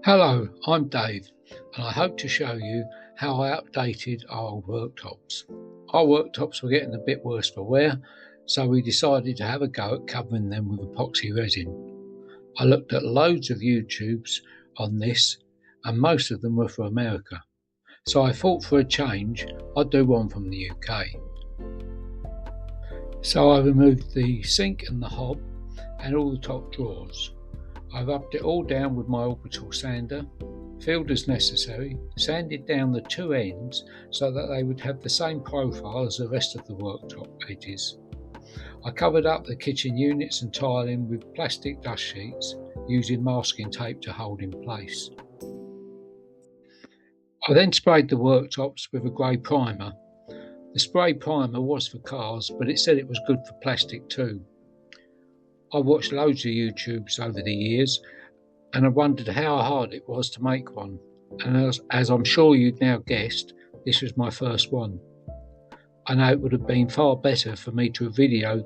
Hello, I'm Dave, and I hope to show you how I updated our old worktops. Our worktops were getting a bit worse for wear, so we decided to have a go at covering them with epoxy resin. I looked at loads of YouTubes on this, and most of them were from America, so I thought for a change I'd do one from the UK. So I removed the sink and the hob and all the top drawers. I rubbed it all down with my orbital sander, filled as necessary, sanded down the two ends so that they would have the same profile as the rest of the worktop edges. I covered up the kitchen units and tiling with plastic dust sheets using masking tape to hold in place. I then sprayed the worktops with a grey primer. The spray primer was for cars, but it said it was good for plastic too. I watched loads of YouTubes over the years and I wondered how hard it was to make one, and as I'm sure you'd now guessed, this was my first one. I know it would have been far better for me to have videoed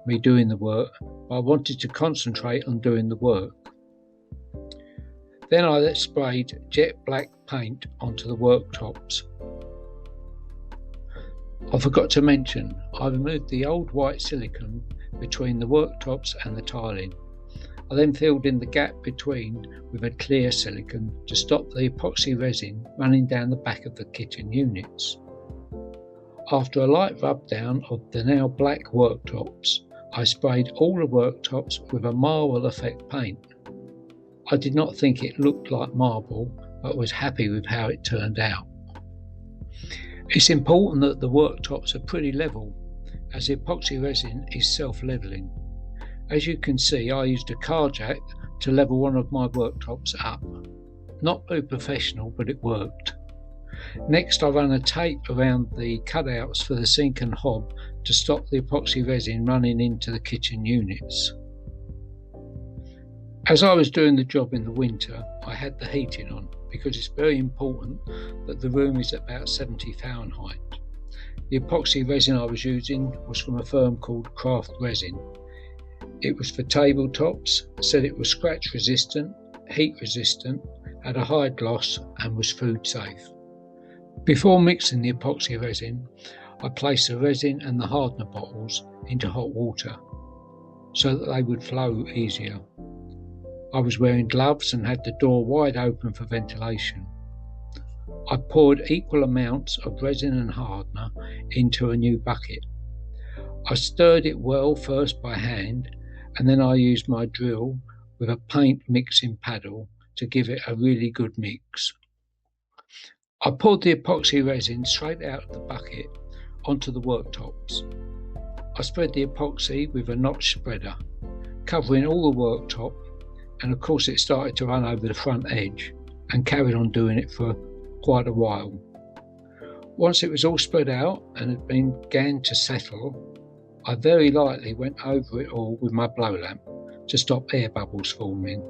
me doing the work, but I wanted to concentrate on doing the work. Then I sprayed jet black paint onto the worktops. I forgot to mention, I removed the old white silicone between the worktops and the tiling. I then filled in the gap between with a clear silicone to stop the epoxy resin running down the back of the kitchen units. After a light rub down of the now black worktops, I sprayed all the worktops with a marble effect paint. I did not think it looked like marble, but was happy with how it turned out. It's important that the worktops are pretty level, as the epoxy resin is self-levelling. As you can see, I used a car jack to level one of my worktops up. Not very professional, but it worked. Next, I ran a tape around the cutouts for the sink and hob to stop the epoxy resin running into the kitchen units. As I was doing the job in the winter, I had the heating on because it's very important that the room is about 70 Fahrenheit. The epoxy resin I was using was from a firm called Craft Resin. It was for tabletops, said it was scratch resistant, heat resistant, had a high gloss and was food safe. Before mixing the epoxy resin, I placed the resin and the hardener bottles into hot water so that they would flow easier. I was wearing gloves and had the door wide open for ventilation. I poured equal amounts of resin and hardener into a new bucket. I stirred it well first by hand, and then I used my drill with a paint mixing paddle to give it a really good mix. I poured the epoxy resin straight out of the bucket onto the worktops. I spread the epoxy with a notch spreader, covering all the worktop, and of course it started to run over the front edge, and carried on doing it for quite a while. Once it was all spread out and had began to settle, I very lightly went over it all with my blow lamp to stop air bubbles forming.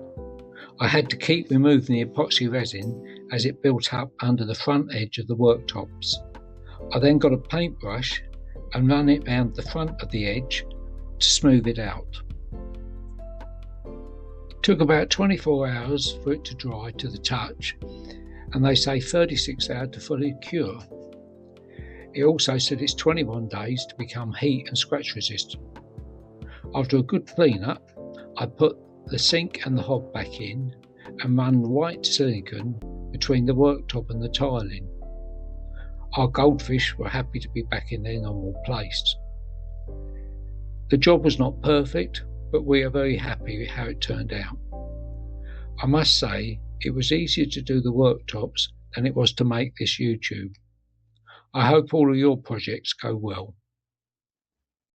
I had to keep removing the epoxy resin as it built up under the front edge of the worktops. I then got a paintbrush and ran it round the front of the edge to smooth it out. It took about 24 hours for it to dry to the touch, and they say 36 hours to fully cure. It also said it's 21 days to become heat and scratch resistant. After a good clean up, I put the sink and the hob back in and ran white silicone between the worktop and the tiling. Our goldfish were happy to be back in their normal place. The job was not perfect, but we are very happy with how it turned out. I must say, it was easier to do the worktops than it was to make this YouTube. I hope all of your projects go well.